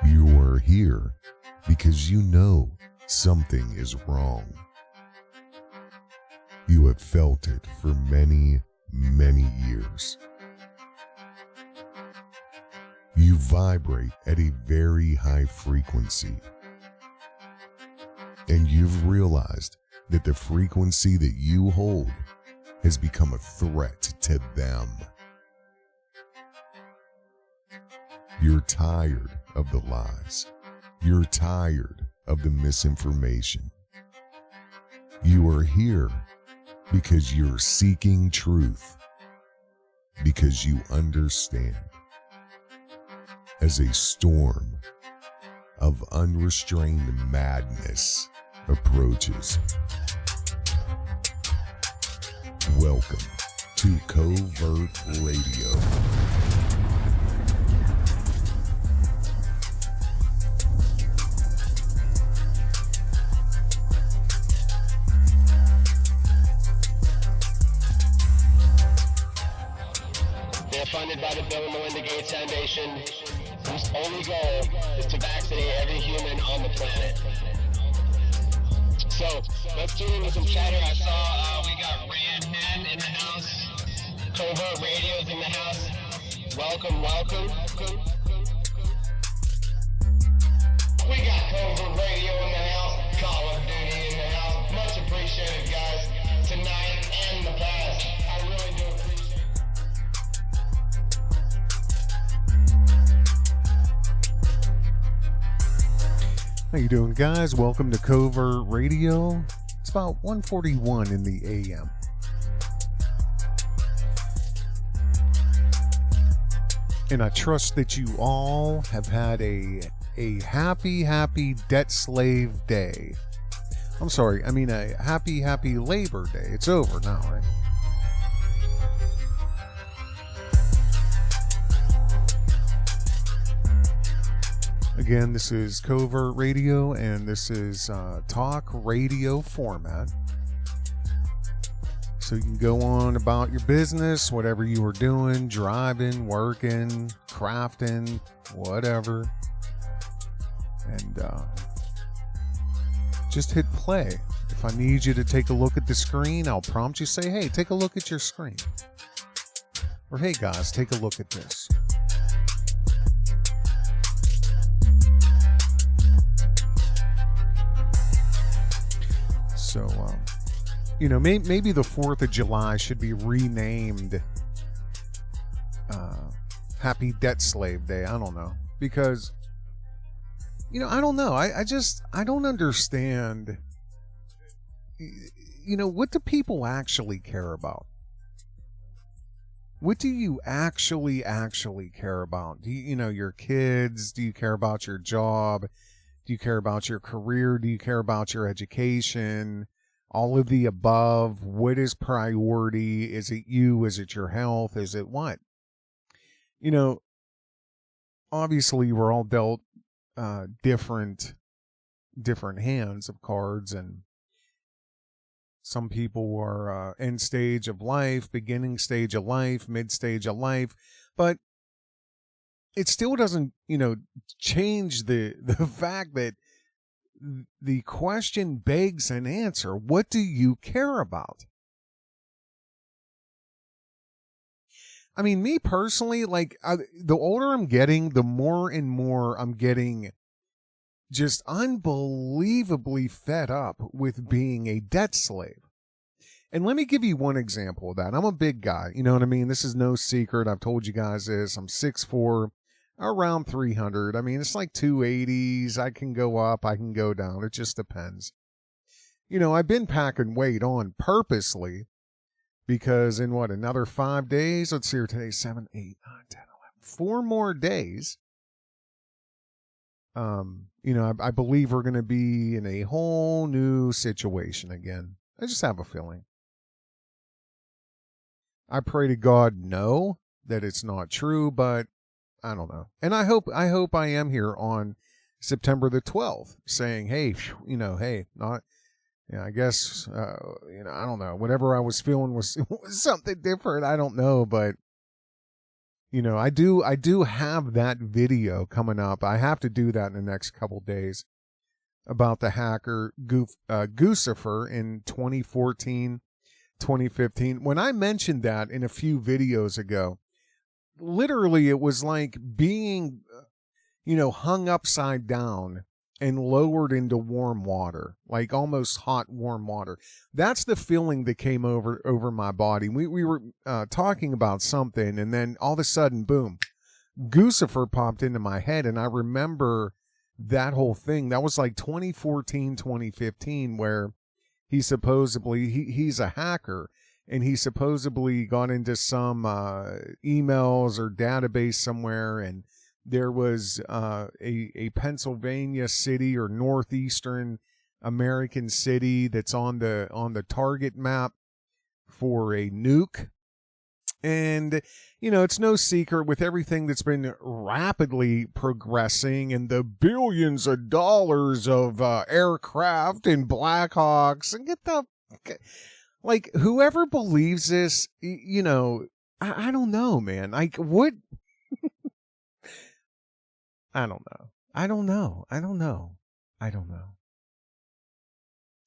You are here because you know something is wrong. You have felt it for many, many years. You vibrate at a very high frequency. And you've realized that the frequency that you hold has become a threat to them. You're tired of the lies. You're tired of the misinformation. You are here because you're seeking truth, because you understand. As a storm of unrestrained madness approaches. Welcome to Covert Radio. They're funded by the Bill and Melinda Gates Foundation, whose only goal is to vaccinate every human on the planet. So, let's tune in with some chatter. I saw we got Randman in the house. Covert Radio's in the house. Welcome, welcome. We got Covert Radio in the house. Call of Duty in the house. Much appreciated, guys. Tonight and the past. I really do appreciate it. How you doing, guys? Welcome to Covert Radio. It's about 1:41 in the AM. And I trust that you all have had a happy debt slave day. I'm sorry, I mean a happy Labor Day. It's over now, right? Again, this is Covert Radio, and this is talk radio format. So you can go on about your business, whatever you were doing, driving, working, crafting, whatever. And just hit play. If I need you to take a look at the screen, I'll prompt you, say, hey, take a look at your screen. Or, hey, guys, take a look at this. So, you know, maybe the 4th of July should be renamed Happy Debt Slave Day. I don't know. Because, you know, I don't know. I don't understand. You know, what do people actually care about? What do you actually care about? Do you know, your kids? Do you care about your job? Do you care about your career? Do you care about your education? All of the above. What is priority? Is it you? Is it your health? Is it what? You know, obviously we're all dealt different hands of cards, and some people are end stage of life, beginning stage of life, mid stage of life, but it still doesn't, you know, change the fact that the question begs an answer. What do you care about? I mean, me personally, like, the older I'm getting, the more and more I'm getting just unbelievably fed up with being a debt slave. And let me give you one example of that. I'm a big guy, you know what I mean? This is no secret. I've told you guys this. I'm 6'4", around 300. I mean, it's like 280s. I can go up, I can go down. It just depends. You know, I've been packing weight on purposely because in what, another 5 days? Let's see here. Today's 7, 8, 9, 10, 11. 4 more days. You know, I believe we're going to be in a whole new situation again. I just have a feeling. I pray to God no, that it's not true, but I don't know. And I hope I am here on September the 12th saying, hey, you know, hey, not, you know, I guess, you know, I don't know. Whatever I was feeling was something different. I don't know, but I do have that video coming up. I have to do that in the next couple days about the hacker Guccifer in 2014, 2015. When I mentioned that in a few videos ago, literally it was like being, hung upside down and lowered into warm water, like almost hot, warm water. That's the feeling that came over my body. We were talking about something, and then all of a sudden, boom, Guccifer popped into my head, and I remember that whole thing. That was like 2014, 2015, where he supposedly, he's a hacker, and he supposedly got into some emails or database somewhere, and there was a Pennsylvania city or northeastern American city that's on the target map for a nuke. And, it's no secret with everything that's been rapidly progressing and the billions of dollars of aircraft and Blackhawks, and like, whoever believes this, I don't know, man. Like, what? I don't know.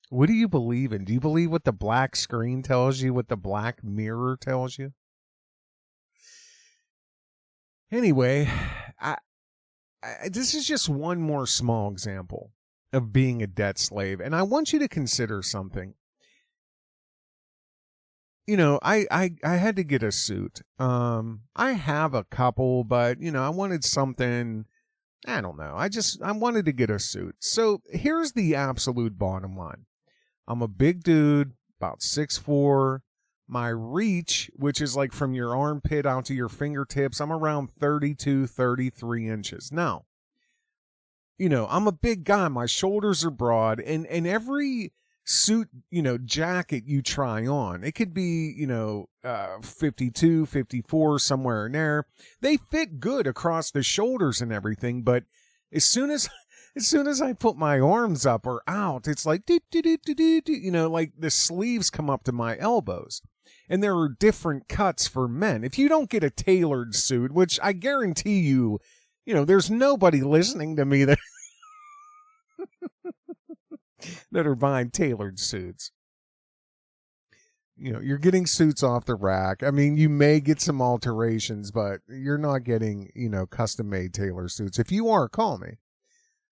What do you believe in? Do you believe what the black screen tells you, what the black mirror tells you? Anyway, this is just one more small example of being a debt slave. And I want you to consider something. I had to get a suit. I have a couple, but, I wanted something... I don't know. I wanted to get a suit. So here's the absolute bottom line. I'm a big dude, about 6'4". My reach, which is like from your armpit out to your fingertips, I'm around 32, 33 inches. Now, I'm a big guy. My shoulders are broad, and every suit, jacket you try on, it could be, 52, 54, somewhere in there. They fit good across the shoulders and everything, but as soon as I put my arms up or out, it's like, like the sleeves come up to my elbows. And there are different cuts for men. If you don't get a tailored suit, which I guarantee you, there's nobody listening to me that that are buying tailored suits. You're getting suits off the rack. I mean, you may get some alterations, but you're not getting, custom-made tailor suits. If you are, call me.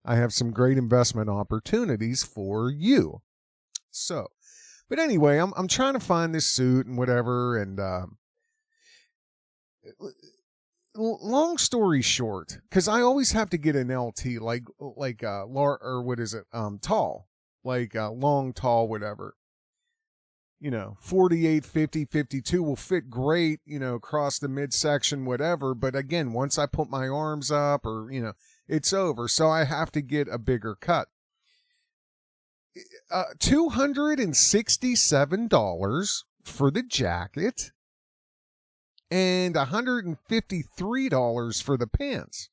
I have some great investment opportunities for you. So, but anyway, I'm trying to find this suit and whatever, and long story short, because I always have to get an LT, tall, long, tall, whatever. 48, 50, 52 will fit great, across the midsection, whatever. But again, once I put my arms up or, it's over. So I have to get a bigger cut. $267 for the jacket and $153 for the pants.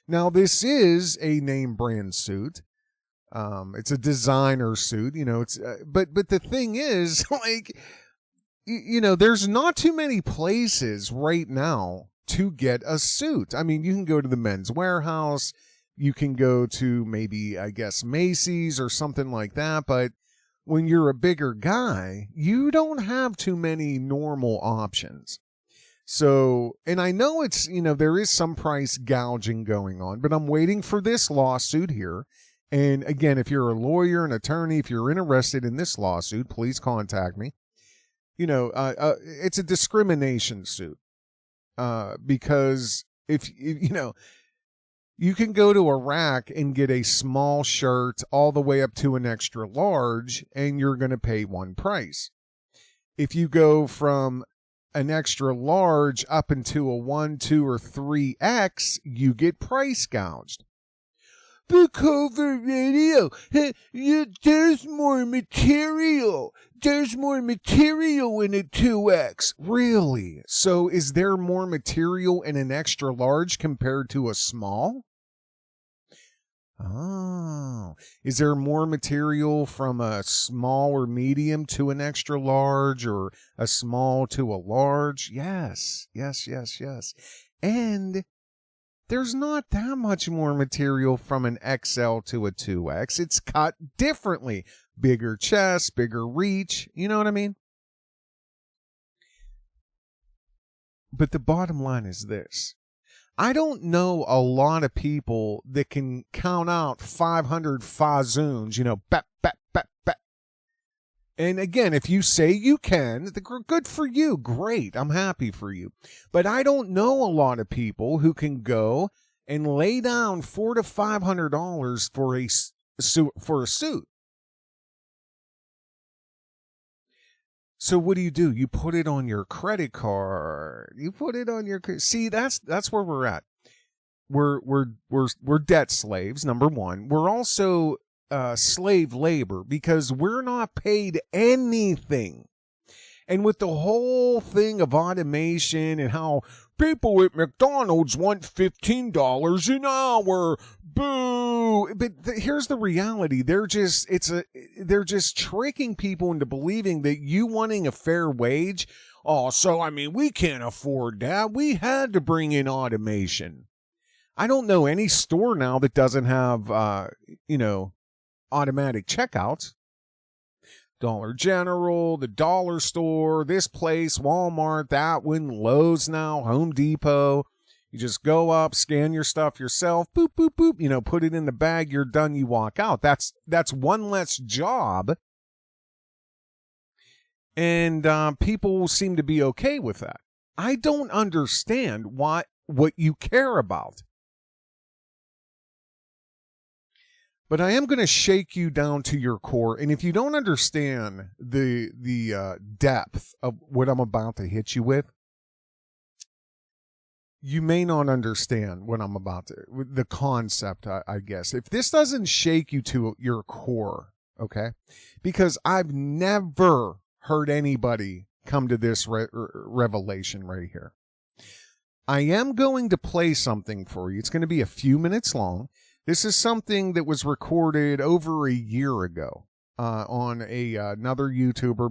Now, this is a name brand suit. It's a designer suit, but the thing is, there's not too many places right now to get a suit. I mean, you can go to the Men's Warehouse, you can go to maybe, I guess, Macy's or something like that. But when you're a bigger guy, you don't have too many normal options. So, and I know it's, there is some price gouging going on, but I'm waiting for this lawsuit here. And again, if you're a lawyer, an attorney, if you're interested in this lawsuit, please contact me. It's a discrimination suit. Because if you can go to a rack and get a small shirt all the way up to an extra large, and you're going to pay one price. If you go from an extra large up into a 1, 2, or 3X, you get price gouged. The Covert Radio, there's more material. There's more material in a 2X. Really? So is there more material in an extra large compared to a small? Oh. Is there more material from a small or medium to an extra large, or a small to a large? Yes. And there's not that much more material from an XL to a 2X. It's cut differently. Bigger chest, bigger reach. You know what I mean? But the bottom line is this. I don't know a lot of people that can count out 500 fazoons, bap, bap, bap, bap. And again, if you say you can, good for you. Great. I'm happy for you. But I don't know a lot of people who can go and lay down $400 to $500 for a suit. So what do? You put it on your credit card. You put it on your. See, that's where we're at. We're debt slaves. Number one, we're also slave labor because we're not paid anything. And with the whole thing of automation and how people at McDonald's want $15 an hour, boo. But here's the reality. They're just tricking people into believing that you wanting a fair wage. Oh, so, we can't afford that. We had to bring in automation. I don't know any store now that doesn't have, automatic checkouts. Dollar General, the dollar store, this place, Walmart, that one, Lowe's now, Home Depot. You just go up, scan your stuff yourself, boop, boop, boop, put it in the bag, you're done, you walk out. That's one less job. And people seem to be okay with that. I don't understand what you care about. But I am going to shake you down to your core. And if you don't understand the depth of what I'm about to hit you with, you may not understand what I'm about to, the concept, I guess. If this doesn't shake you to your core, okay? Because I've never heard anybody come to this revelation right here. I am going to play something for you. It's going to be a few minutes long. This is something that was recorded over a year ago on another YouTuber,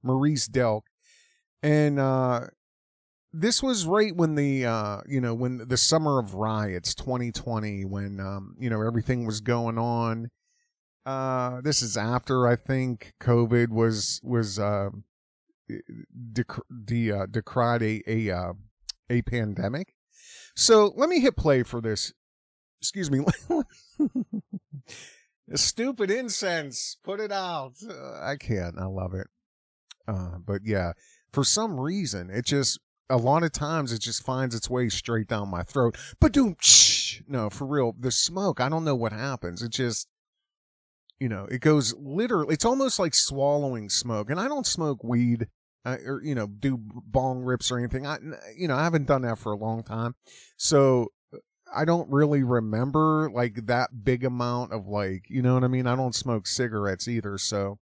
Maurice Delk. And this was right when when the summer of riots, 2020, when, everything was going on. This is after, I think, COVID was decried a pandemic. So let me hit play for this. Excuse me. Stupid incense. Put it out. I can't. I love it. But yeah, for some reason, a lot of times it just finds its way straight down my throat. Ba-doom. No, for real. The smoke, I don't know what happens. It just, it goes literally, it's almost like swallowing smoke. And I don't smoke weed. Or do bong rips or anything. I haven't done that for a long time, so I don't really remember like that big amount of I don't smoke cigarettes either, so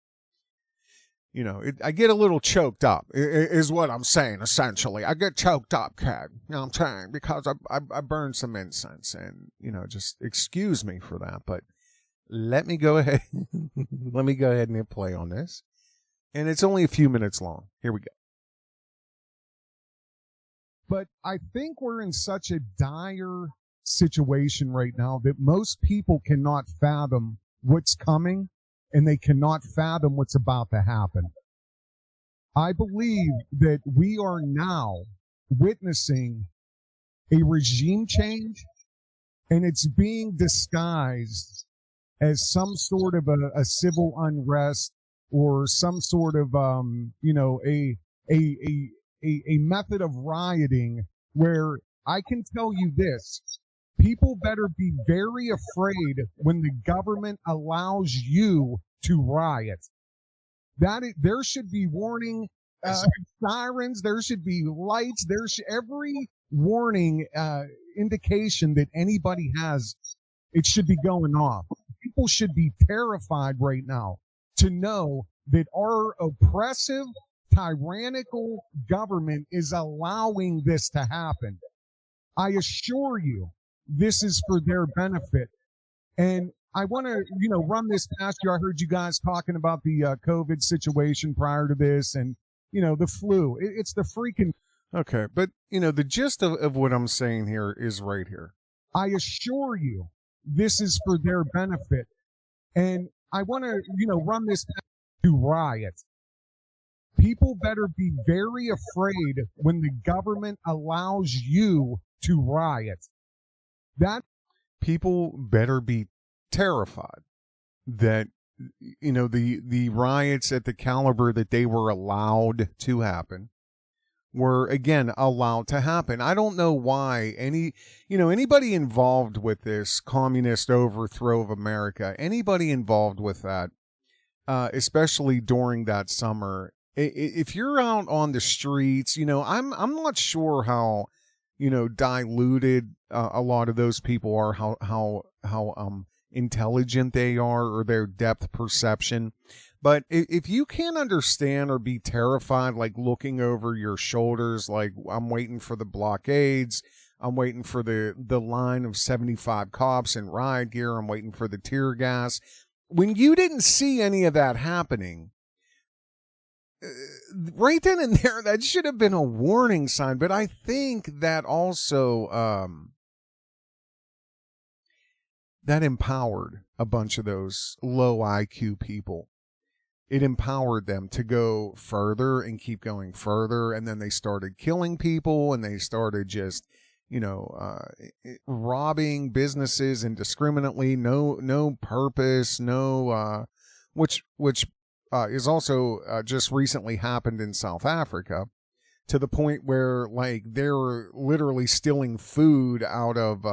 I get a little choked up. Is what I'm saying. Essentially, I get choked up, Cad. You know what I'm saying, because I burned some incense, and just excuse me for that. But let me go ahead. Let me go ahead and hit play on this. And it's only a few minutes long. Here we go. But I think we're in such a dire situation right now that most people cannot fathom what's coming, and they cannot fathom what's about to happen. I believe that we are now witnessing a regime change, and it's being disguised as some sort of a civil unrest, or some sort of, a method of rioting, where I can tell you this: people better be very afraid when the government allows you to riot. There should be warning sirens. There should be lights. Every warning indication that anybody has, it should be going off. People should be terrified right now to know that our oppressive, tyrannical government is allowing this to happen. I assure you, this is for their benefit. And I want to, run this past you. I heard you guys talking about the COVID situation prior to this, and, the flu. It's the freaking... Okay, but the gist of what I'm saying here is right here. I assure you, this is for their benefit. And I want to, run this back to riots. People better be very afraid when the government allows you to riot. That People better be terrified that the riots at the caliber that they were allowed to happen were again allowed to happen. I don't know why anybody involved with this communist overthrow of America, anybody involved with that, especially during that summer, if you're out on the streets, I'm not sure how diluted a lot of those people are, how intelligent they are, or their depth perception. But if you can't understand or be terrified, like looking over your shoulders, like I'm waiting for the blockades, I'm waiting for the line of 75 cops in riot gear, I'm waiting for the tear gas. When you didn't see any of that happening, right then and there, that should have been a warning sign. But I think that also that empowered a bunch of those low IQ people. It empowered them to go further and keep going further. And then they started killing people, and they started just, robbing businesses indiscriminately, no purpose, which is also just recently happened in South Africa, to the point where like they're literally stealing food out of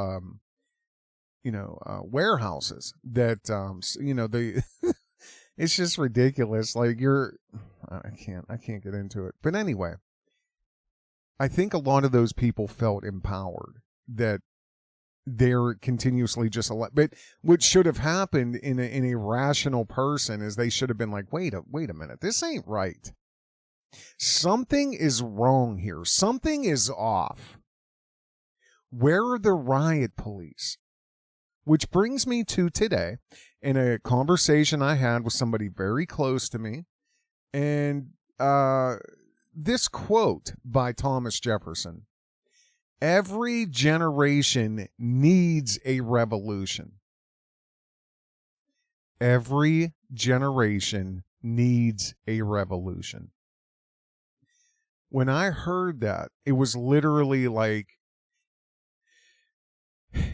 warehouses that they it's just ridiculous. Like I can't get into it. But anyway, I think a lot of those people felt empowered that they're continuously just but what should have happened in a rational person is they should have been like, wait a minute, this ain't right. Something is wrong here. Something is off. Where are the riot police? Which brings me to today, in a conversation I had with somebody very close to me, and this quote by Thomas Jefferson: "Every generation needs a revolution." Every generation needs a revolution. When I heard that, it was literally like,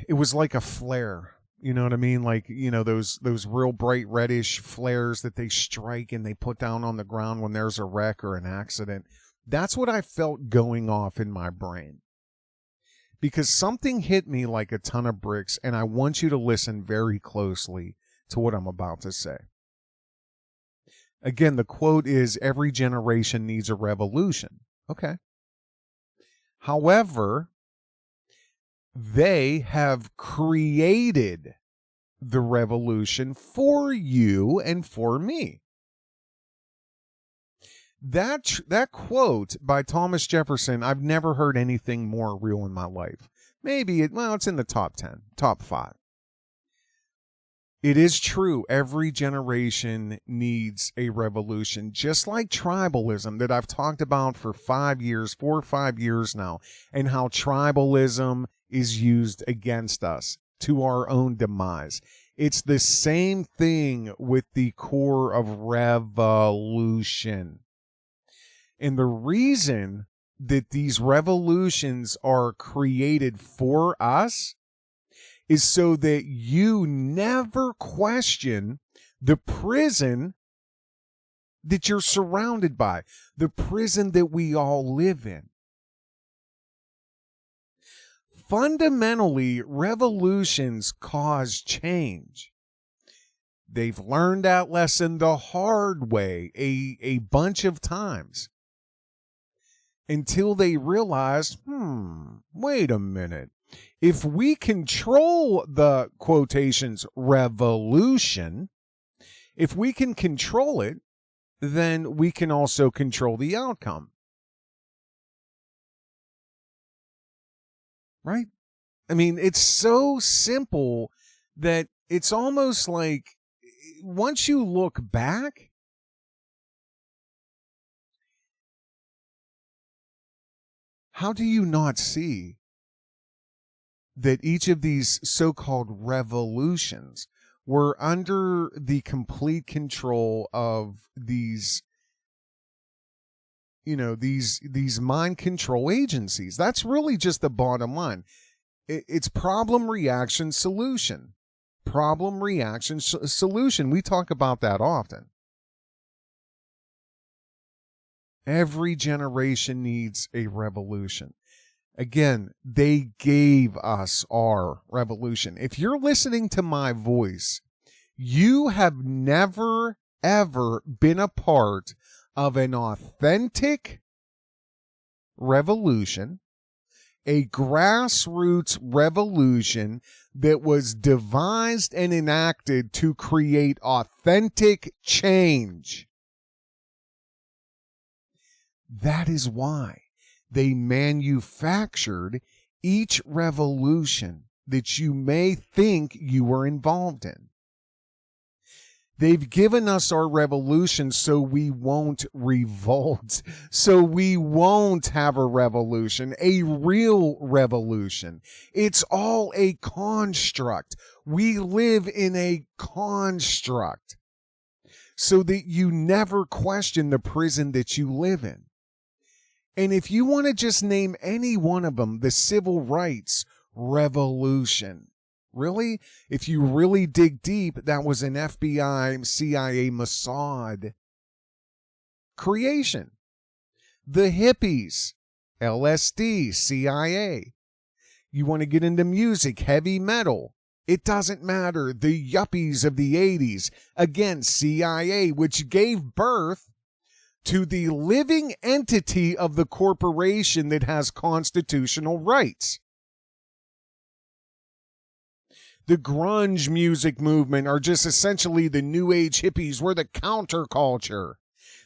it was like a flare. You know what I mean? Like, those real bright reddish flares that they strike and they put down on the ground when there's a wreck or an accident. That's what I felt going off in my brain. Because something hit me like a ton of bricks, and I want you to listen very closely to what I'm about to say. Again, the quote is, "Every generation needs a revolution." Okay. However, they have created the revolution for you and for me. That quote by Thomas Jefferson, I've never heard anything more real in my life. Maybe it's in the top 10, top 5. It is true. Every generation needs a revolution, just like tribalism that I've talked about for 4 or 5 years now, and how tribalism is used against us to our own demise. It's the same thing with the core of revolution. And the reason that these revolutions are created for us is so that you never question the prison that you're surrounded by, the prison that we all live in. Fundamentally, revolutions cause change. They've learned that lesson the hard way a bunch of times, until they realized, wait a minute. If we control the quotations revolution, if we can control it, then we can also control the outcome. Right? I mean, it's so simple that it's almost like once you look back, How do you not see that each of these so-called revolutions were under the complete control of these, these mind control agencies? That's really just the bottom line. It's problem, reaction, solution. Problem, reaction, solution. We talk about that often. Every generation needs a revolution. Again, they gave us our revolution. If you're listening to my voice, you have never, ever been a part of an authentic revolution, a grassroots revolution that was devised and enacted to create authentic change. That is why they manufactured each revolution that you may think you were involved in. They've given us our revolution so we won't revolt, so we won't have a revolution, a real revolution. It's all a construct. We live in a construct so that you never question the prison that you live in. And if you want to just name any one of them, the civil rights revolution, really? If you really dig deep, that was an FBI, CIA-MOSSAD creation. The hippies, LSD, CIA. You want to get into music, heavy metal. It doesn't matter. The Yuppies of the 80s, again, CIA, which gave birth to the living entity of the corporation that has constitutional rights. The grunge music movement are just essentially the new age hippies. We're the counterculture.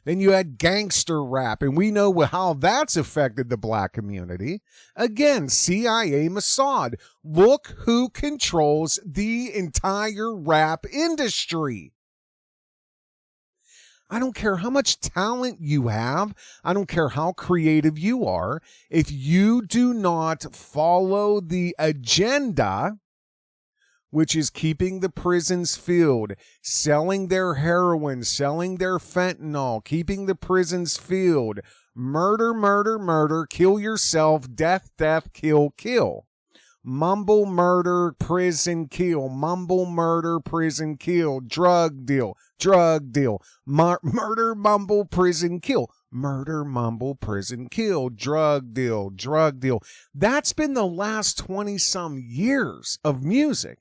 Then you had gangster rap, and we know how that's affected the black community. Again, CIA-MOSSAD. Look who controls the entire rap industry. I don't care how much talent you have. I don't care how creative you are. If you do not follow the agenda, which is keeping the prisons filled, selling their heroin, selling their fentanyl, keeping the prisons filled, murder, murder, murder, kill yourself, death, death, kill, kill. Mumble, murder, prison, kill. Mumble, murder, prison, kill. Drug deal, murder, mumble, prison, kill. Murder, mumble, prison, kill. Drug deal, drug deal. That's been the last 20-some years of music.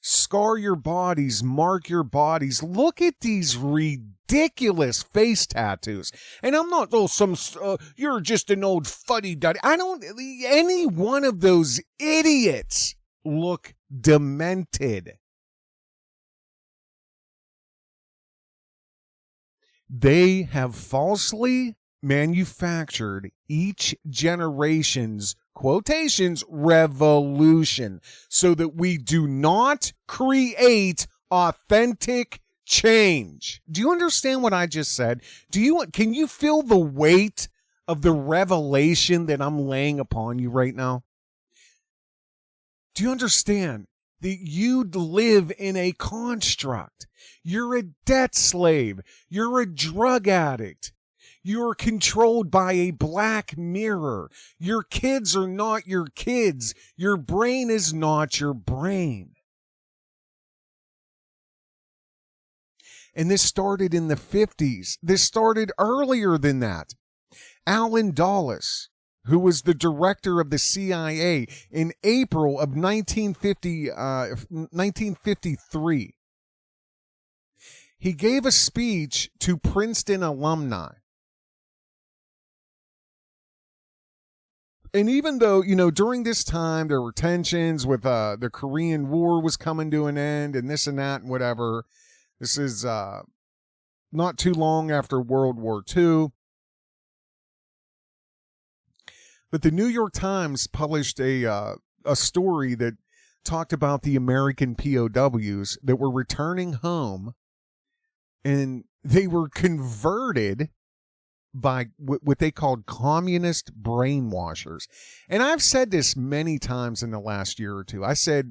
Scar your bodies, mark your bodies. Look at these ridiculous face tattoos. And I'm not, you're just an old fuddy-duddy. Any one of those idiots look demented. They have falsely manufactured each generation's, quotations, revolution, so that we do not create authentic change. Do you understand what I just said? Can you feel the weight of the revelation that I'm laying upon you right now? Do you understand that you live in a construct? You're a debt slave. You're a drug addict. You're controlled by a black mirror. Your kids are not your kids. Your brain is not your brain. And this started in the 50s. This started earlier than that. Allen Dulles, who was the director of the CIA in April of 1953, he gave a speech to Princeton alumni. And even though, during this time there were tensions with the Korean War was coming to an end and this and that and whatever. This is not too long after World War II. But the New York Times published a story that talked about the American POWs that were returning home, and they were converted by what they called communist brainwashers. And I've said this many times in the last year or two. I say,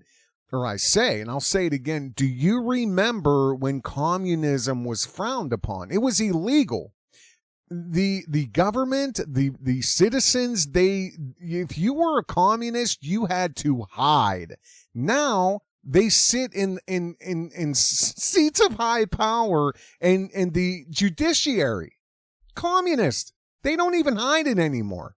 and I'll say it again, do you remember when communism was frowned upon? It was illegal. The government, the citizens, if you were a communist, you had to hide. Now they sit in seats of high power and the judiciary. Communist. They don't even hide it anymore.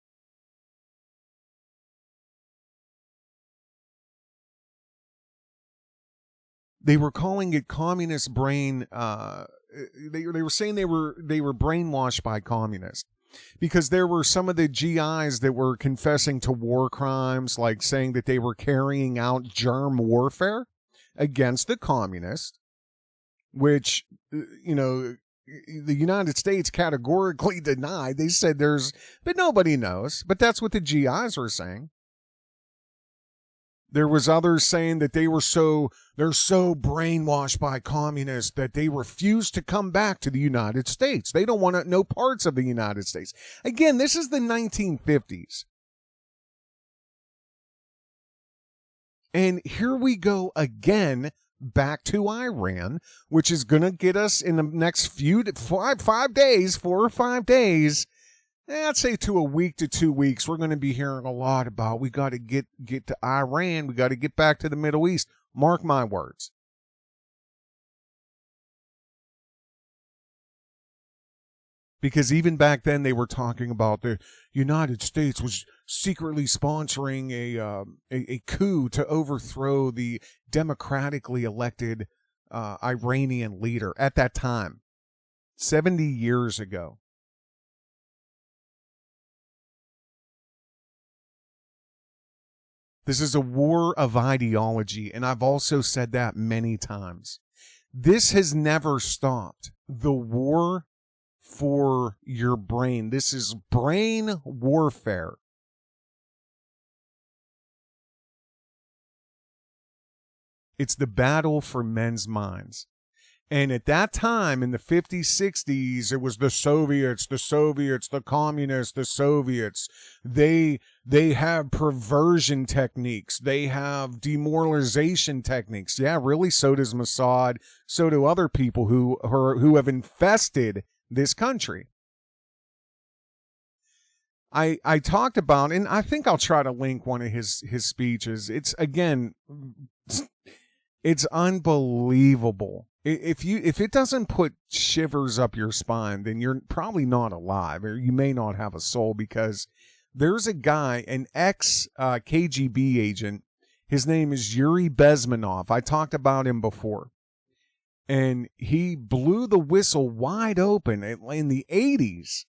They were calling it communist brain. They were saying they were brainwashed by communists because there were some of the GIs that were confessing to war crimes, like saying that they were carrying out germ warfare against the communists, which, you know, the United States categorically denied. They said but nobody knows. But that's what the GIs were saying. There was others saying that they're so brainwashed by communists that they refuse to come back to the United States. They don't want no parts of the United States. Again, this is the 1950s. And here we go again, back to Iran, which is going to get us in the next 4 or 5 days, I'd say to a week to 2 weeks, we're going to be hearing a lot about we got to get to Iran. We got to get back to the Middle East. Mark my words. Because even back then they were talking about the United States was secretly sponsoring a coup to overthrow the democratically elected Iranian leader at that time, 70 years ago. This is a war of ideology, and I've also said that many times. This has never stopped. The war for your brain. This is brain warfare. It's the battle for men's minds. And at that time, in the 50s, 60s, it was the Soviets, the communists, the Soviets. They have perversion techniques. They have demoralization techniques. Yeah, really, so does Mossad. So do other people who have infested this country. I talked about, and I think I'll try to link one of his speeches. It's, again, it's unbelievable. If it doesn't put shivers up your spine, then you're probably not alive, or you may not have a soul, because there's a guy, an ex-KGB agent. His name is Yuri Bezmenov. I talked about him before. And he blew the whistle wide open in the 80s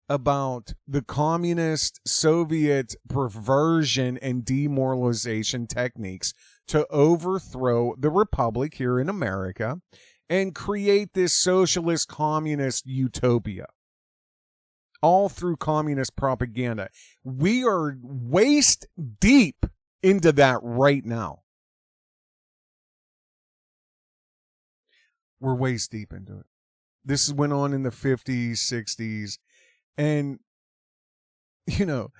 about the communist Soviet perversion and demoralization techniques to overthrow the republic here in America and create this socialist communist utopia. All through communist propaganda. We are waist deep into that right now. We're waist deep into it. This went on in the 50s, 60s. And, you know,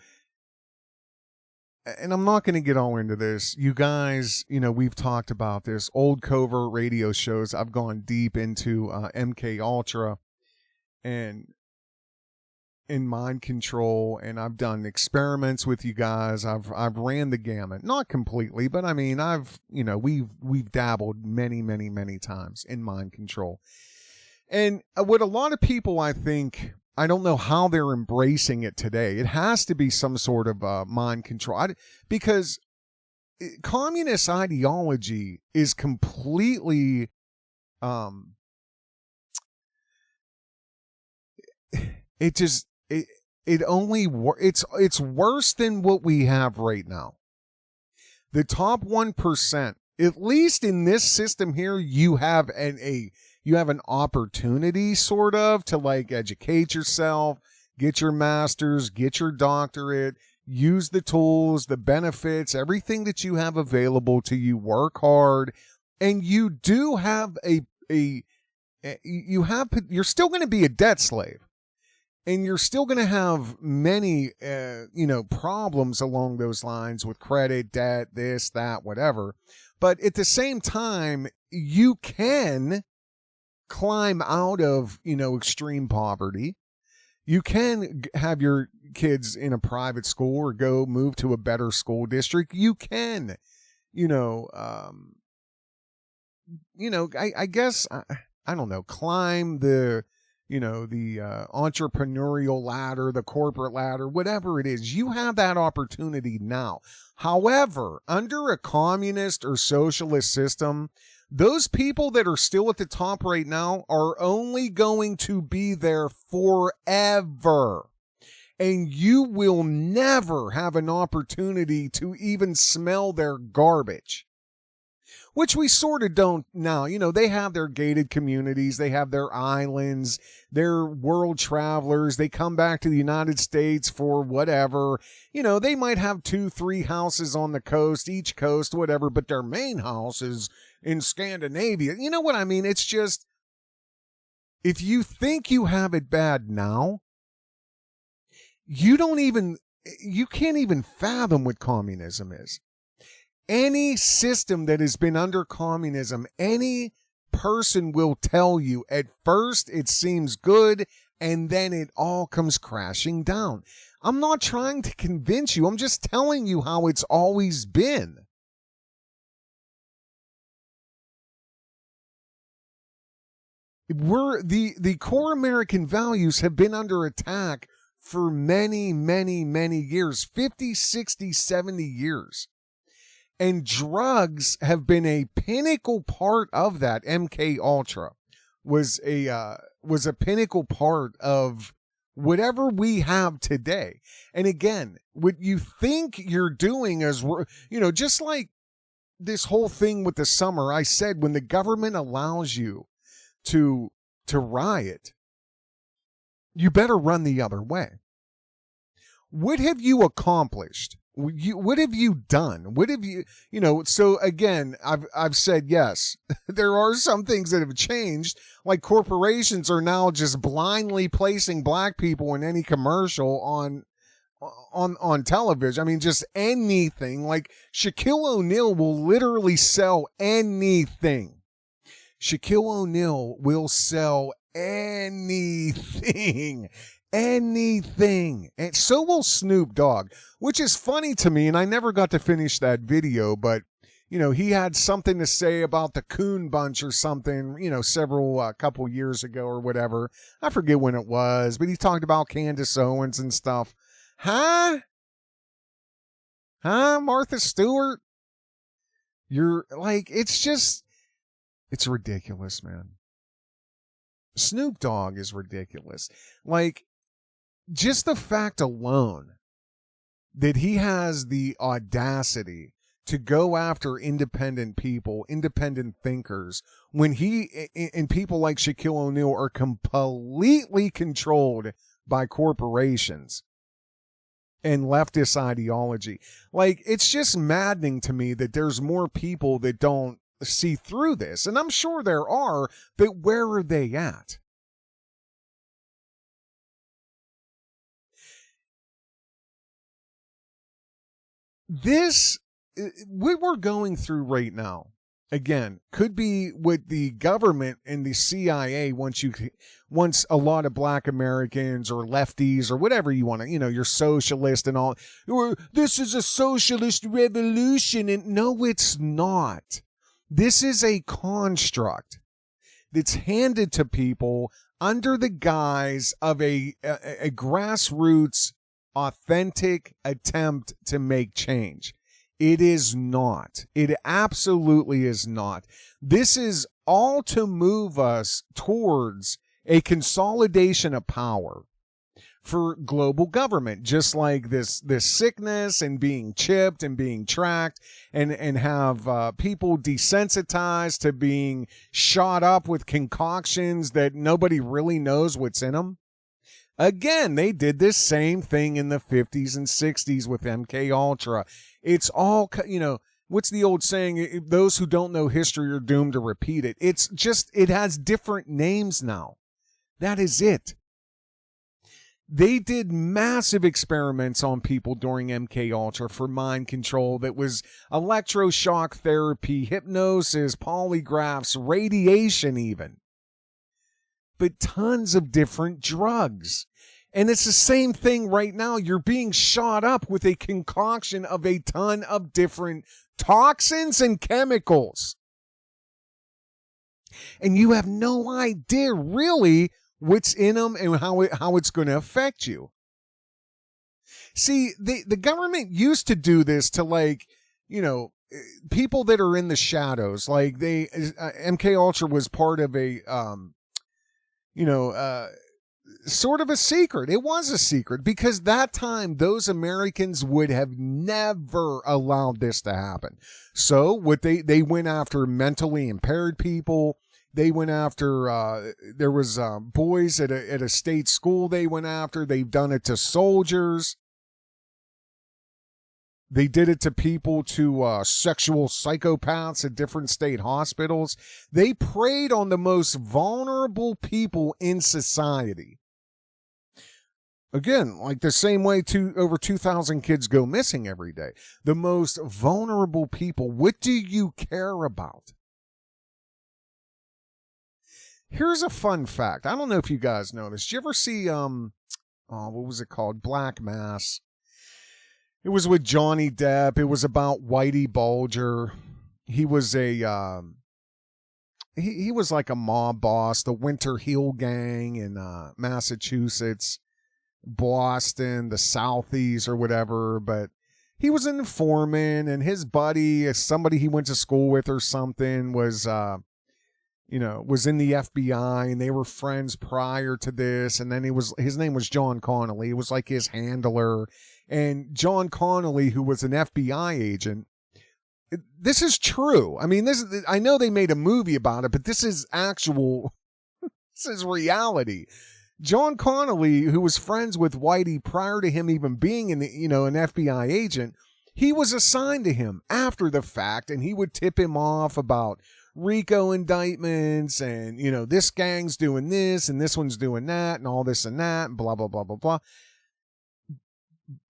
and I'm not going to get all into this. You guys, you know, we've talked about this. Old covert radio shows. I've gone deep into MK Ultra and in mind control, and I've done experiments with you guys. I've ran the gamut, not completely, but I mean, we've dabbled many times in mind control. And what a lot of people, I think, I don't know how they're embracing it today. It has to be some sort of mind control, because communist ideology is completely it's worse than what we have right now. The top 1%, at least in this system here, you have an opportunity sort of to like educate yourself, get your master's, get your doctorate, use the tools, the benefits, everything that you have available to you, work hard, and you do have you're still going to be a debt slave. And you're still going to have many, problems along those lines with credit, debt, this, that, whatever. But at the same time, you can climb out of, extreme poverty. You can have your kids in a private school or go move to a better school district. You can, I guess, I don't know, climb the entrepreneurial ladder, the corporate ladder, whatever it is. You have that opportunity now. However, under a communist or socialist system, those people that are still at the top right now are only going to be there forever. And you will never have an opportunity to even smell their garbage. Which we sort of don't now. They have their gated communities. They have their islands. They're world travelers. They come back to the United States for whatever. They might have 2-3 houses on the coast, each coast, whatever, but their main house is in Scandinavia. You know what I mean? It's just, if you think you have it bad now, you can't even fathom what communism is. Any system that has been under communism, any person will tell you at first it seems good and then it all comes crashing down. I'm not trying to convince you. I'm just telling you how it's always been. The core American values have been under attack for many, many, many years, 50, 60, 70 years. And drugs have been a pinnacle part of that. MK Ultra was a pinnacle part of whatever we have today. And again, what you think you're doing is, just like this whole thing with the summer, I said, when the government allows you to riot, you better run the other way. What have you accomplished? What have you done? What have you, so again, I've said, yes, there are some things that have changed. Like corporations are now just blindly placing black people in any commercial on television. I mean, just anything. Like Shaquille O'Neal will literally sell anything. Shaquille O'Neal will sell anything. Anything. And so will Snoop Dogg, which is funny to me. And I never got to finish that video, but he had something to say about the Coon Bunch or something, several couple years ago or whatever. I forget when it was, but he talked about Candace Owens and stuff. Huh, Martha Stewart? You're like, it's ridiculous, man. Snoop Dogg is ridiculous. Like, just the fact alone that he has the audacity to go after independent people, independent thinkers, when he and people like Shaquille O'Neal are completely controlled by corporations and leftist ideology. Like, it's just maddening to me that there's more people that don't see through this. And I'm sure there are, but where are they at? This, what we're going through right now, again, could be what the government and the CIA wants a lot of black Americans or lefties or whatever you want to, you're socialist and all. This is a socialist revolution. And no, it's not. This is a construct that's handed to people under the guise of a grassroots, authentic attempt to make change. It is not. It absolutely is not. This is all to move us towards a consolidation of power for global government, just like this sickness and being chipped and being tracked and have people desensitized to being shot up with concoctions that nobody really knows what's in them. Again, they did this same thing in the 50s and 60s with MK Ultra. It's all, what's the old saying? Those who don't know history are doomed to repeat it. It's just, it has different names now. That is it. They did massive experiments on people during MK Ultra for mind control that was electroshock therapy, hypnosis, polygraphs, radiation even. But tons of different drugs. And it's the same thing right now. You're being shot up with a concoction of a ton of different toxins and chemicals. And you have no idea really what's in them and how it's going to affect you. See, the government used to do this to, like, you know, people that are in the shadows. Like MK Ultra was part of a, sort of a secret. It was a secret because that time those Americans would have never allowed this to happen. So what they went after mentally impaired people. They went after, there was boys at a state school they went after. They've done it to soldiers. They did it to people, to sexual psychopaths at different state hospitals. They preyed on the most vulnerable people in society. Again, like the same way over 2,000 kids go missing every day. The most vulnerable people. What do you care about? Here's a fun fact. I don't know if you guys know this. Did you ever see, what was it called? Black Mass. It was with Johnny Depp. It was about Whitey Bulger. He was he was like a mob boss, the Winter Hill Gang in Massachusetts, Boston, the Southies or whatever. But he was an informant, and his buddy, somebody he went to school with or something, was in the FBI, and they were friends prior to this. And then his name was John Connolly. It was like his handler. And John Connolly, who was an FBI agent, this is true. I mean, I know they made a movie about it, but this is actual, this is reality. John Connolly, who was friends with Whitey prior to him even being an FBI agent, he was assigned to him after the fact, and he would tip him off about RICO indictments and, this gang's doing this and this one's doing that and all this and that and blah, blah, blah, blah, blah.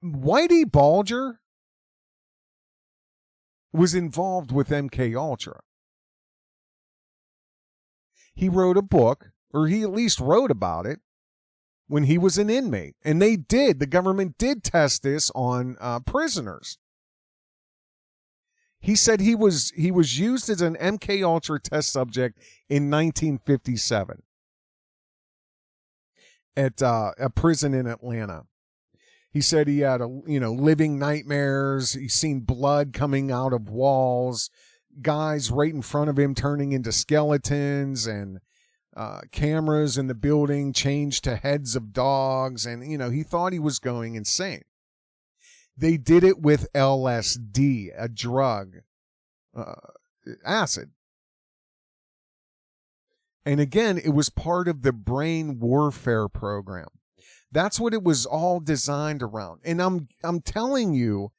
Whitey Bulger was involved with MK Ultra. He wrote a book, or he at least wrote about it, when he was an inmate. And the government did test this on prisoners. He said he was used as an MK Ultra test subject in 1957 at a prison in Atlanta. He said he had living nightmares. He's seen blood coming out of walls, guys right in front of him turning into skeletons, and cameras in the building changed to heads of dogs. And, he thought he was going insane. They did it with LSD, a drug, acid. And again, it was part of the brain warfare program. That's what it was all designed around. And I'm telling you,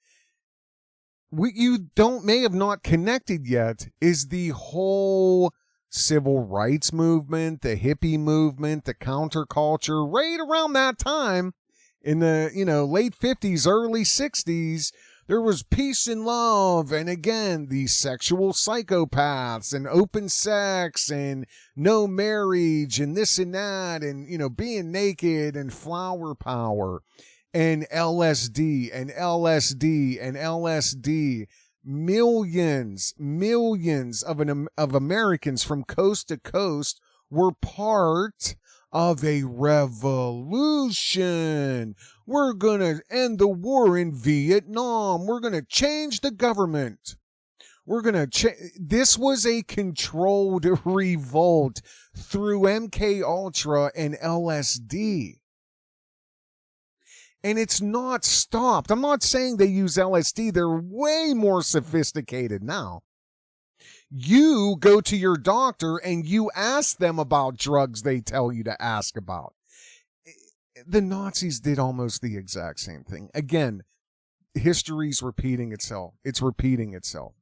what you may have not connected yet is the whole civil rights movement, the hippie movement, the counterculture, right around that time. In the, late 50s, early 60s, there was peace and love. And again, these sexual psychopaths and open sex and no marriage and this and that and, being naked and flower power and LSD and LSD and LSD. Millions of Americans from coast to coast were part of a revolution. We're going to end the war in Vietnam. We're going to change the government. We're going to this was a controlled revolt through MK Ultra and LSD. And it's not stopped. I'm not saying they use LSD. They're way more sophisticated now. You go to your doctor and you ask them about drugs they tell you to ask about. The Nazis did almost the exact same thing. Again, history's repeating itself. It's repeating itself.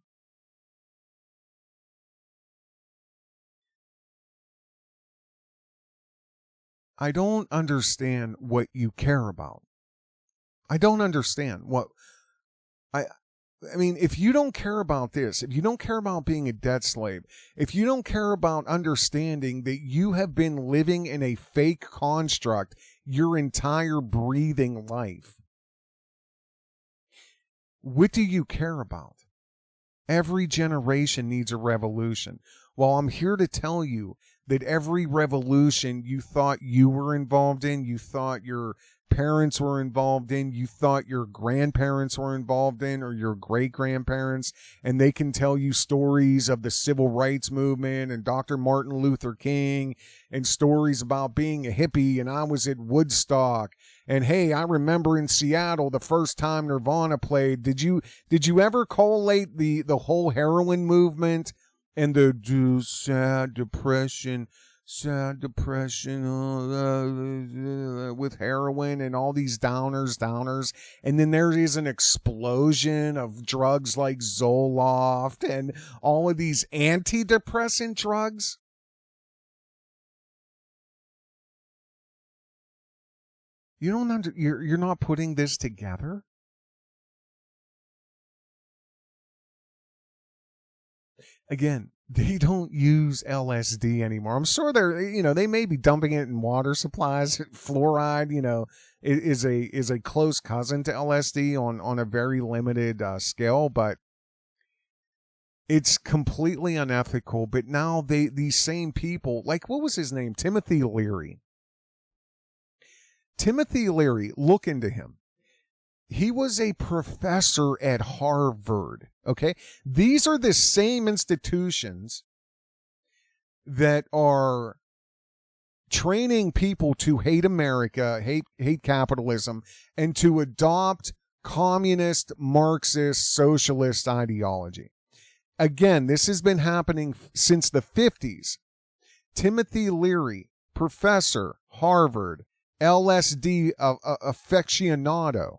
I don't understand what you care about. I don't understand what I mean, if you don't care about this, if you don't care about being a debt slave, if you don't care about understanding that you have been living in a fake construct your entire breathing life, what do you care about? Every generation needs a revolution. Well, I'm here to tell you that every revolution you thought you were involved in, you thought your parents were involved in, you thought your grandparents were involved in, or your great-grandparents, and they can tell you stories of the civil rights movement and Dr. Martin Luther King and stories about being a hippie, and I was at Woodstock, and hey, I remember in Seattle the first time Nirvana played. Did you ever collate the whole heroin movement and the sad depression with heroin and all these downers, and then there is an explosion of drugs like Zoloft and all of these antidepressant drugs? You don't you're not putting this together? Again, they don't use LSD anymore. I'm sure they may be dumping it in water supplies. Fluoride, is a close cousin to LSD on a very limited scale, but it's completely unethical. But now these same people, like, what was his name? Timothy Leary. Timothy Leary, look into him. He was a professor at Harvard, okay? These are the same institutions that are training people to hate America, hate capitalism, and to adopt communist, Marxist, socialist ideology. Again, this has been happening since the 50s. Timothy Leary, professor, Harvard, LSD aficionado.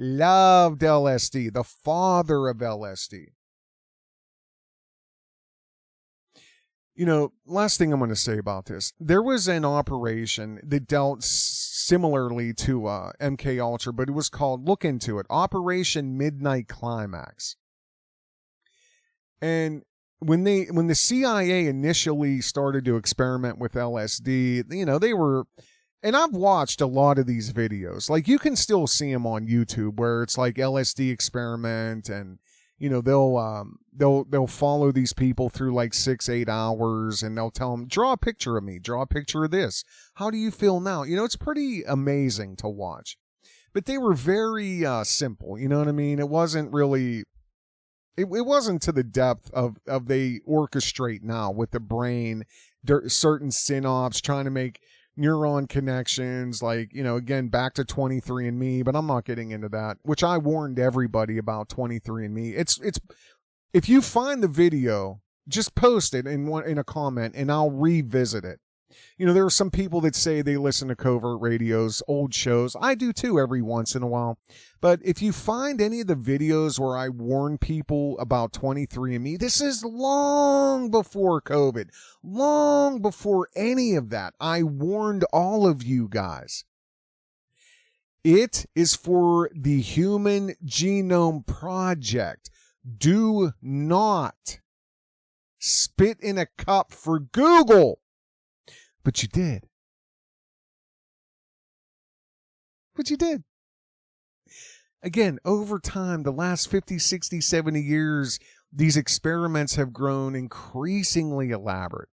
Loved LSD, the father of LSD. Last thing I'm going to say about this. There was an operation that dealt similarly to MK Ultra, but it was called, look into it, Operation Midnight Climax. And when the CIA initially started to experiment with LSD, they were... And I've watched a lot of these videos. Like, you can still see them on YouTube where it's like LSD experiment, and they'll follow these people through like 6-8 hours, and they'll tell them, draw a picture of me, draw a picture of this. How do you feel now? It's pretty amazing to watch. But they were very simple. You know what I mean? It wasn't really. It wasn't to the depth of they orchestrate now with the brain, certain synapses trying to make neuron connections, like, again, back to 23andMe, but I'm not getting into that, which I warned everybody about 23andMe. It's if you find the video, just post it in a comment and I'll revisit it. There are some people that say they listen to Covert Radio's old shows. I do too every once in a while. But if you find any of the videos where I warn people about 23andMe, this is long before COVID, long before any of that. I warned all of you guys. It is for the Human Genome Project. Do not spit in a cup for Google. But you did. But you did. Again, over time, the last 50, 60, 70 years, these experiments have grown increasingly elaborate.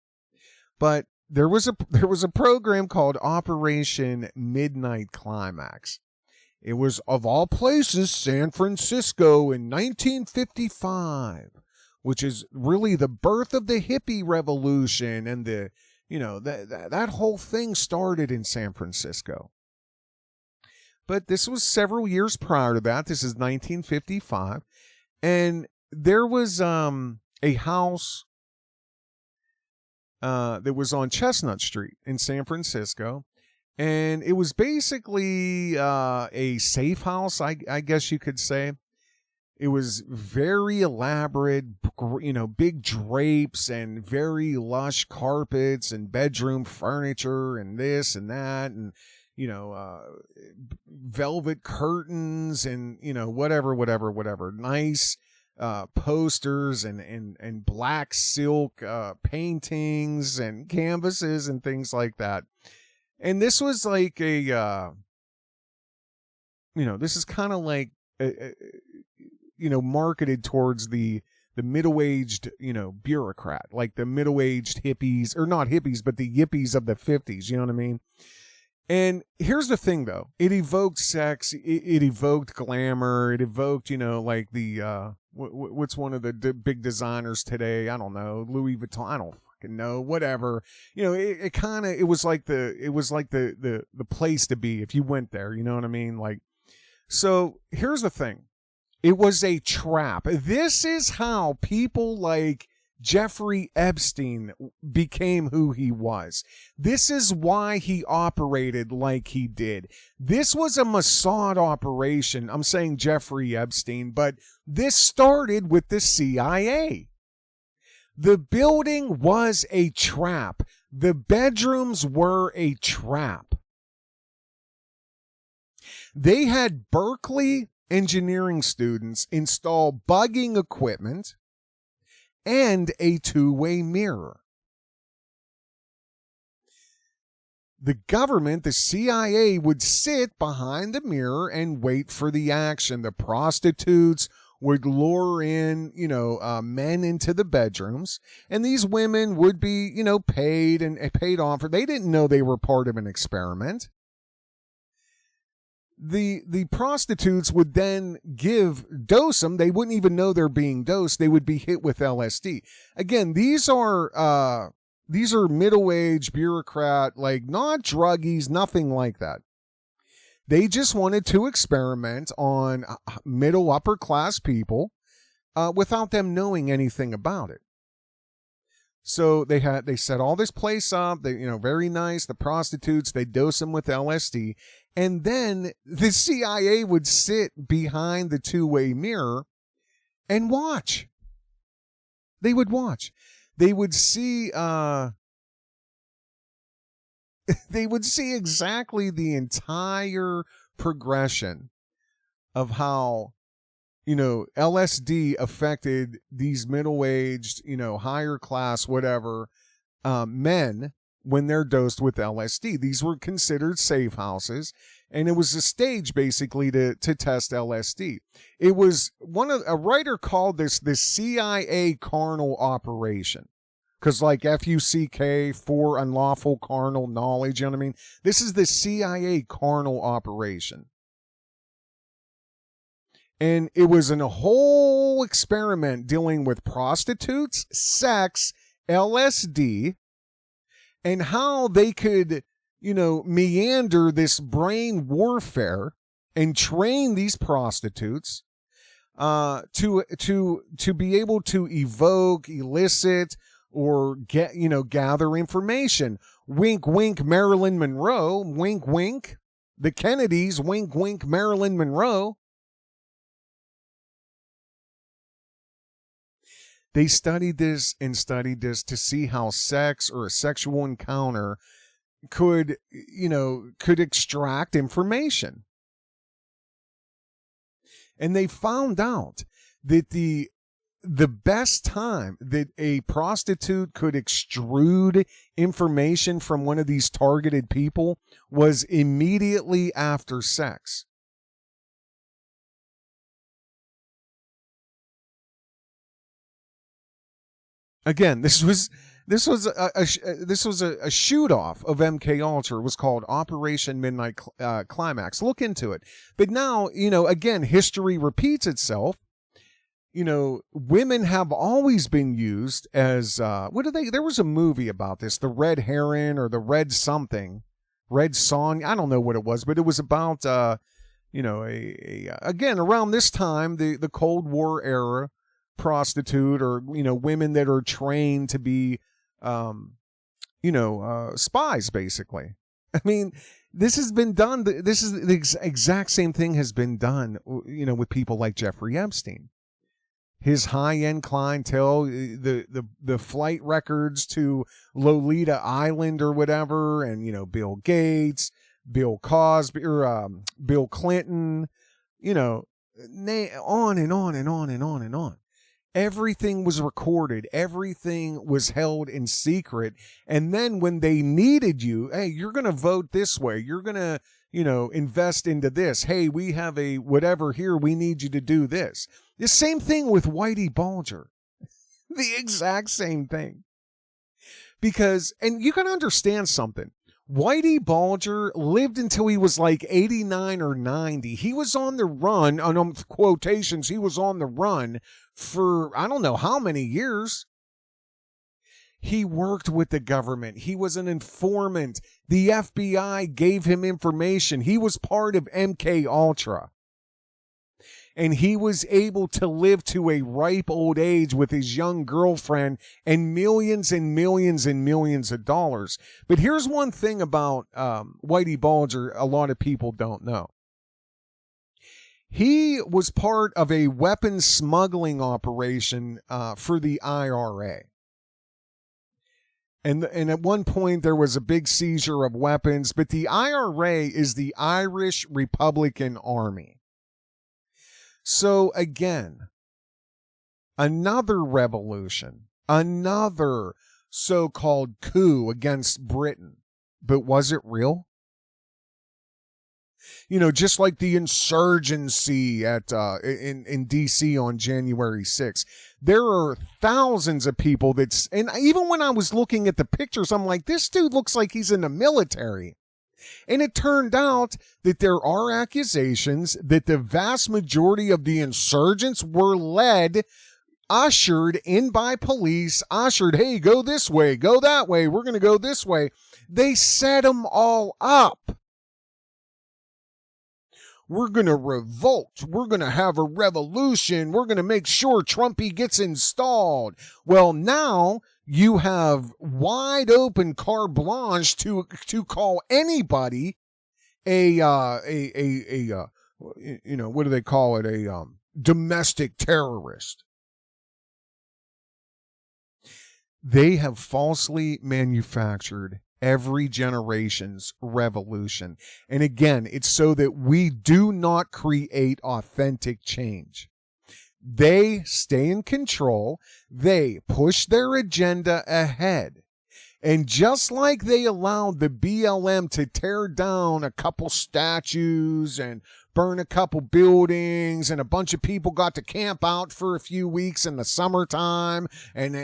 But there was a program called Operation Midnight Climax. It was, of all places, San Francisco in 1955, which is really the birth of the hippie revolution, and that whole thing started in San Francisco. But this was several years prior to that. This is 1955. And there was a house that was on Chestnut Street in San Francisco. And it was basically a safe house, I guess you could say. It was very elaborate, big drapes and very lush carpets and bedroom furniture and this and that and, velvet curtains and, whatever. Nice posters and black silk paintings and canvases and things like that. And this was like this is kind of like, marketed towards the middle-aged, bureaucrat, like the middle-aged hippies, or not hippies, but the yippies of the 50s, you know what I mean? And here's the thing, though. It evoked sex. It evoked glamour. It evoked, like the, what's one of the big designers today? I don't know. Louis Vuitton. I don't fucking know. Whatever. It was like the place to be if you went there. You know what I mean? Like, so here's the thing. It was a trap. This is how people like Jeffrey Epstein became who he was. This is why he operated like he did. This was a Mossad operation. I'm saying Jeffrey Epstein, but this started with the CIA. The building was a trap. The bedrooms were a trap. They had Berkeley engineering students install bugging equipment and a two-way mirror. The government, the CIA, would sit behind the mirror and wait for the action. The prostitutes would lure in, men into the bedrooms, and these women would be, paid and paid off. They didn't know they were part of an experiment. The prostitutes would then dose them. They wouldn't even know they're being dosed. They would be hit with LSD. Again, these are middle-aged bureaucrat, like not druggies, nothing like that. They just wanted to experiment on middle upper class people without them knowing anything about it. So they set all this place up. They, very nice. The prostitutes, they dose them with LSD. And then the CIA would sit behind the two-way mirror and watch. They would watch. They would see, exactly the entire progression of how, LSD affected these middle-aged, higher class, whatever, men when they're dosed with LSD. These were considered safe houses, and it was a stage basically to test LSD. It was a writer called this CIA carnal operation. Because like FUCK, for unlawful carnal knowledge, you know what I mean? This is the CIA carnal operation. And it was a whole experiment dealing with prostitutes, sex, LSD, and how they could, meander this brain warfare and train these prostitutes to be able to evoke, elicit, or gather information. Wink, wink, Marilyn Monroe. Wink, wink. The Kennedys. Wink, wink, Marilyn Monroe. They studied this to see how sex or a sexual encounter could extract information. And they found out that the best time that a prostitute could extrude information from one of these targeted people was immediately after sex. Again, this was a shoot off of MK Ultra. It was called Operation Midnight Climax. Look into it. But now, again, history repeats itself. Women have always been used as there was a movie about this, the Red Heron or the Red something, Red Song. I don't know what it was, but it was about again around this time, the Cold War era prostitute, or women that are trained to be spies basically. I mean, this has been done. This is the exact same thing has been done, with people like Jeffrey Epstein. His high-end clientele, the flight records to Lolita Island or whatever, and, Bill Gates, Bill Cosby, or Bill Clinton, on and on and on and on and on. Everything was recorded. Everything was held in secret. And then when they needed you, hey, you're going to vote this way. You're going to, invest into this. Hey, we have a whatever here. We need you to do this. The same thing with Whitey Bulger. The exact same thing. Because, and you can understand something. Whitey Bulger lived until he was like 89 or 90. He was on the run, on quotations, he was on the run for I don't know how many years. He worked with the government. He was an informant. The FBI gave him information. He was part of MK Ultra. And he was able to live to a ripe old age with his young girlfriend and millions and millions and millions of dollars. But here's one thing about Whitey Bulger a lot of people don't know. He was part of a weapons smuggling operation for the IRA. And at one point there was a big seizure of weapons, but the IRA is the Irish Republican Army. So again, another revolution, another so-called coup against Britain. But was it real? Just like the insurgency at in D.C. on January 6th. There are thousands of people and even when I was looking at the pictures, I'm like, this dude looks like he's in the military. And it turned out that there are accusations that the vast majority of the insurgents were ushered in by police, hey, go this way, go that way, we're going to go this way. They set them all up. We're going to revolt. We're going to have a revolution. We're going to make sure Trumpy gets installed. Well, now you have wide open carte blanche to call anybody what do they call it? A domestic terrorist. They have falsely manufactured every generation's revolution. And again, it's so that we do not create authentic change. They stay in control. They push their agenda ahead. And just like they allowed the BLM to tear down a couple statues and burn a couple buildings, and a bunch of people got to camp out for a few weeks in the summertime and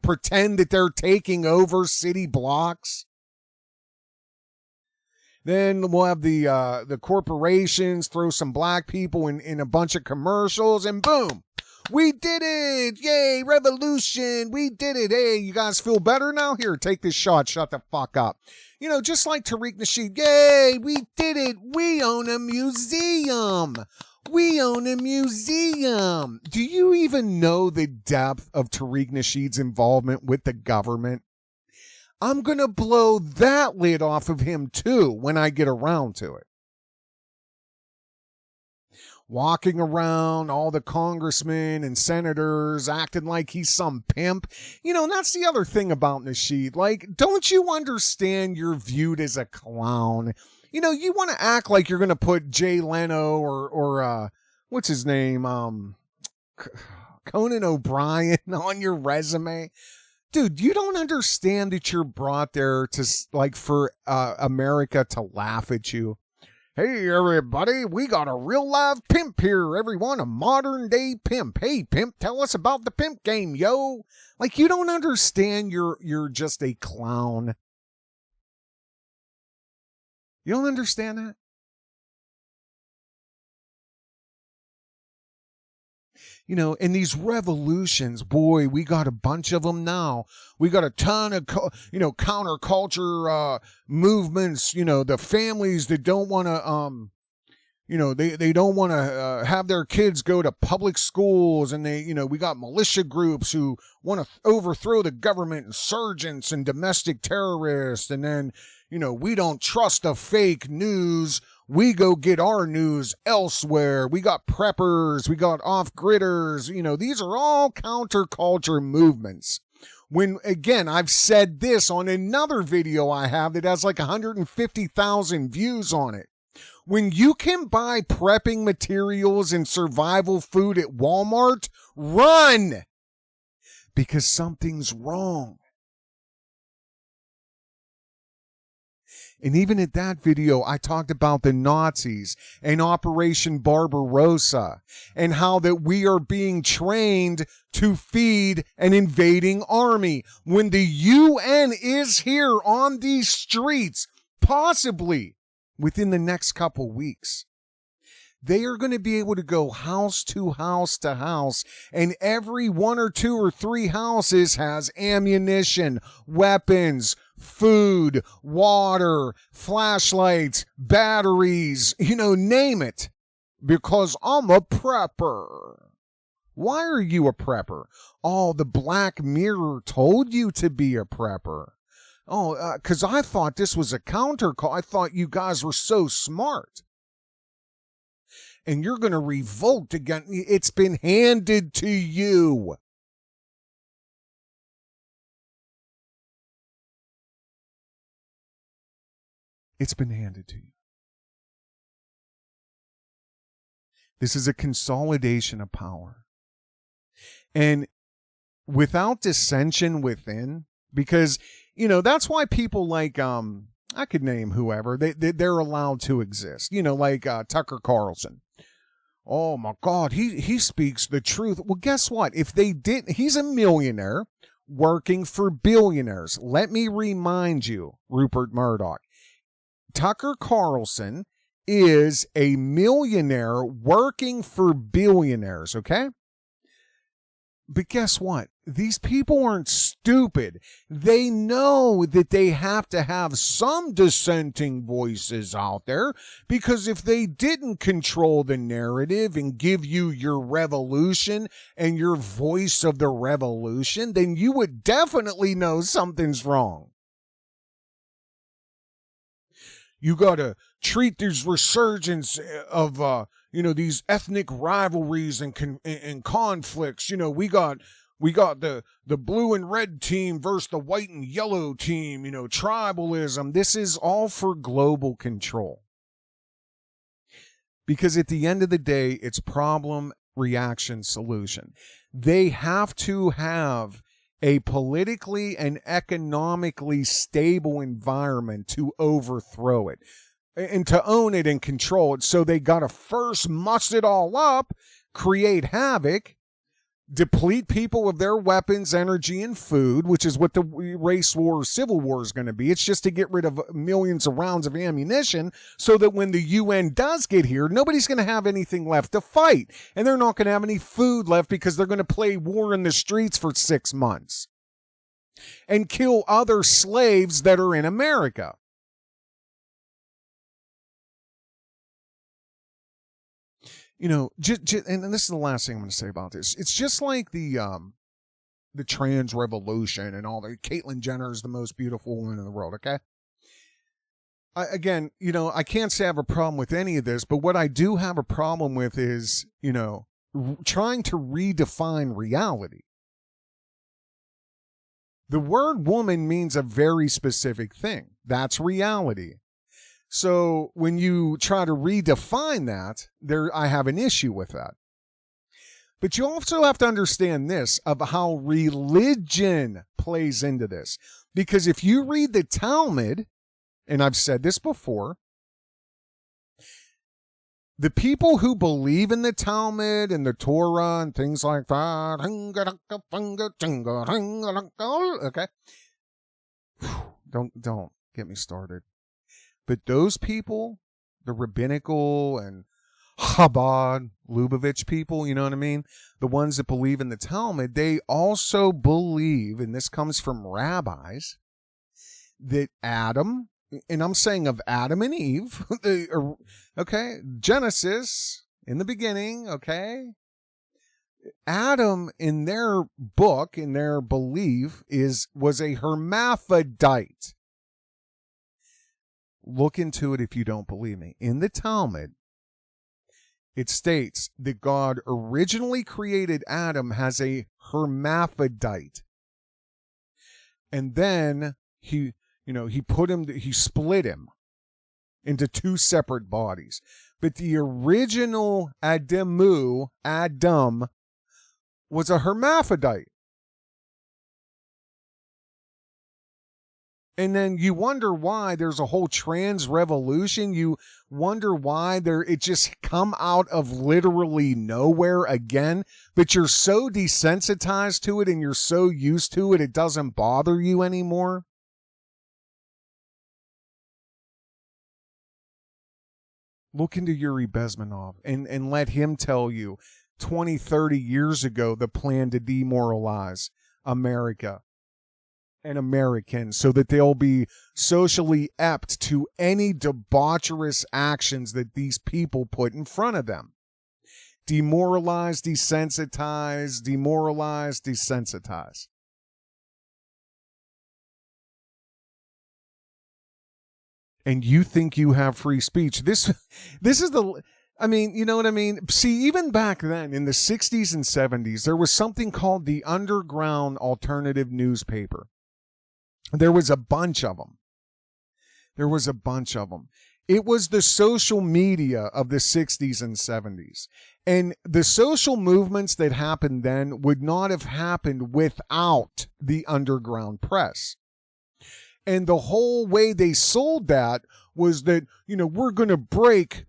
pretend that they're taking over city blocks. Then we'll have the corporations throw some black people in a bunch of commercials, and boom, we did it! Yay, revolution! We did it! Hey, you guys feel better now? Here, take this shot. Shut the fuck up. Just like Tariq Nasheed, yay, we did it! We own a museum! We own a museum! Do you even know the depth of Tariq Nasheed's involvement with the government? I'm going to blow that lid off of him too when I get around to it. Walking around, all the congressmen and senators acting like he's some pimp. And that's the other thing about Nasheed. Like, don't you understand you're viewed as a clown? You want to act like you're going to put Jay Leno or what's his name? Conan O'Brien on your resume. Dude, you don't understand that you're brought there for America to laugh at you. Hey, everybody, we got a real live pimp here, everyone, a modern day pimp. Hey, pimp, tell us about the pimp game, yo. Like, you don't understand you're just a clown. You don't understand that? And these revolutions, boy, we got a bunch of them now. We got a ton of, counterculture movements, the families that don't want to, they don't want to have their kids go to public schools. And we got militia groups who want to overthrow the government, insurgents and domestic terrorists. And then, we don't trust the fake news. We go get our news elsewhere. We got preppers. We got off-gridders. These are all counterculture movements. When, again, I've said this on another video I have that has like 150,000 views on it. When you can buy prepping materials and survival food at Walmart, run! Because something's wrong. And even at that video, I talked about the Nazis and Operation Barbarossa and how that we are being trained to feed an invading army when the UN is here on these streets, possibly within the next couple weeks. They are going to be able to go house to house to house, and every 1 or 2 or 3 houses has ammunition, weapons, food, water, flashlights, batteries, name it. Because I'm a prepper. Why are you a prepper? Oh, the Black Mirror told you to be a prepper. Oh, because I thought this was a counter call. I thought you guys were so smart. And you're going to revolt again. It's been handed to you. It's been handed to you. This is a consolidation of power. And without dissension within, because, that's why people like, I could name whoever, they're allowed to exist. Like Tucker Carlson. Oh my God, he speaks the truth. Well, guess what? If they didn't, he's a millionaire working for billionaires. Let me remind you, Rupert Murdoch, Tucker Carlson is a millionaire working for billionaires, okay? But guess what? These people aren't stupid. They know that they have to have some dissenting voices out there, because if they didn't control the narrative and give you your revolution and your voice of the revolution, then you would definitely know something's wrong. You got to treat this resurgence of these ethnic rivalries and conflicts. We got the blue and red team versus the white and yellow team, tribalism. This is all for global control. Because at the end of the day, it's problem, reaction, solution. They have to have a politically and economically stable environment to overthrow it and to own it and control it. So they got to first muss it all up, create havoc, deplete people of their weapons, energy, and food, which is what the race war or civil war is going to be. It's just to get rid of millions of rounds of ammunition so that when the UN does get here, nobody's going to have anything left to fight. And they're not going to have any food left because they're going to play war in the streets for 6 months and kill other slaves that are in America. And this is the last thing I'm going to say about this. It's just like the trans revolution and all that. Caitlyn Jenner is the most beautiful woman in the world, okay? I can't say I have a problem with any of this, but what I do have a problem with is, trying to redefine reality. The word woman means a very specific thing. That's reality. So when you try to redefine that, I have an issue with that. But you also have to understand this of how religion plays into this. Because if you read the Talmud, and I've said this before, the people who believe in the Talmud and the Torah and things like that, okay? Don't get me started. But those people, the rabbinical and Chabad, Lubavitch people, you know what I mean? The ones that believe in the Talmud, they also believe, and this comes from rabbis, that Adam, and I'm saying of Adam and Eve, okay, Genesis, in the beginning, okay? Adam, in their book, in their belief, was a hermaphrodite. Look into it if you don't believe me. In the Talmud, it states that God originally created Adam as a hermaphrodite. And then he split him into two separate bodies. But the original Adam, was a hermaphrodite. And then you wonder why there's a whole trans revolution. You wonder why it just come out of literally nowhere again. But you're so desensitized to it and you're so used to it, it doesn't bother you anymore. Look into Yuri Bezmenov and let him tell you 20, 30 years ago the plan to demoralize America and Americans so that they'll be socially apt to any debaucherous actions that these people put in front of them. Demoralize, desensitize, demoralize, desensitize. And you think you have free speech. This is you know what I mean? See, even back then in the 60s and 70s, there was something called the Underground Alternative Newspaper. There was a bunch of them. It was the social media of the 60s and 70s. And the social movements that happened then would not have happened without the underground press. And the whole way they sold that was that, we're going to break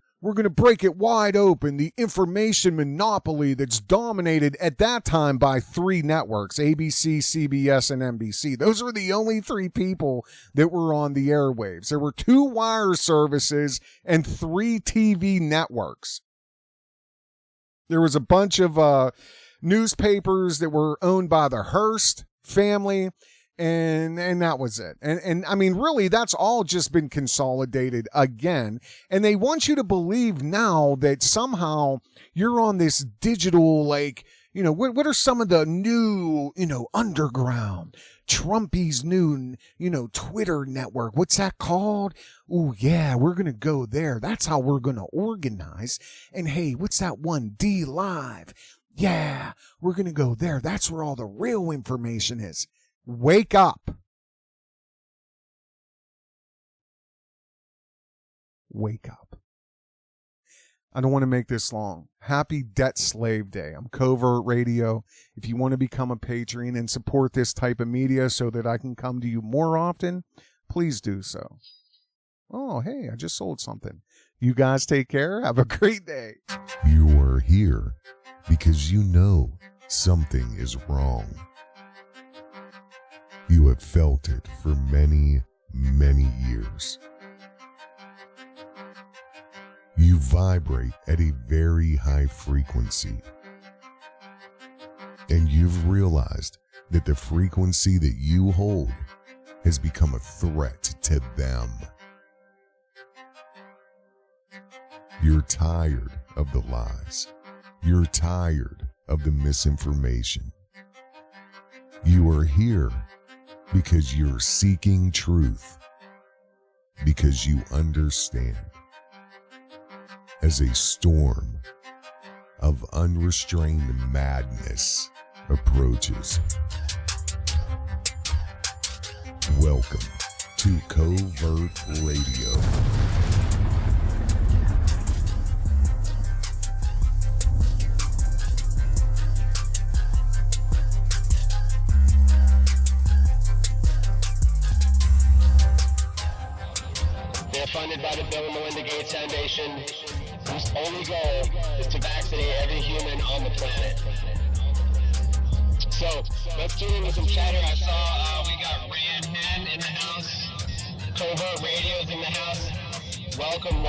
it wide open, the information monopoly that's dominated at that time by three networks, ABC, CBS, and NBC. Those were the only three people that were on the airwaves. There were 2 wire services and 3 TV networks. There was a bunch of newspapers that were owned by the Hearst family. And that was it. And I mean, really, that's all just been consolidated again. And they want you to believe now that somehow you're on this digital, what are some of the new, underground, Trumpy's new, Twitter network. What's that called? Oh, yeah, we're going to go there. That's how we're going to organize. And hey, what's that one? D Live. Yeah, we're going to go there. That's where all the real information is. Wake up. Wake up. I don't want to make this long. Happy Debt Slave Day. I'm Covert Radio. If you want to become a Patreon and support this type of media so that I can come to you more often, please do so. Oh, hey, I just sold something. You guys take care. Have a great day. You are here because you know something is wrong. You have felt it for many, many years. You vibrate at a very high frequency. And you've realized that the frequency that you hold has become a threat to them. You're tired of the lies. You're tired of the misinformation. You are here because you're seeking truth, because you understand. As a storm of unrestrained madness approaches, welcome to Covert Radio. Funded by the Bill and Melinda Gates Foundation, whose only goal is to vaccinate every human on the planet. So, let's tune in with some chatter. I saw we got Rand in the house, Covert Radio's in the house. Welcome.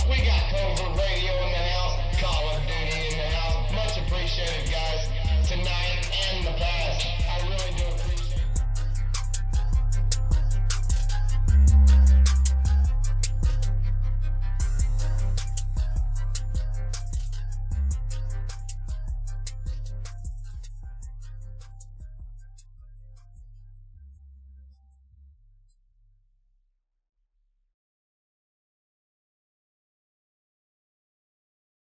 We got Covert Radio in the house, Call of Duty in the house. Much appreciated, guys, tonight and the past.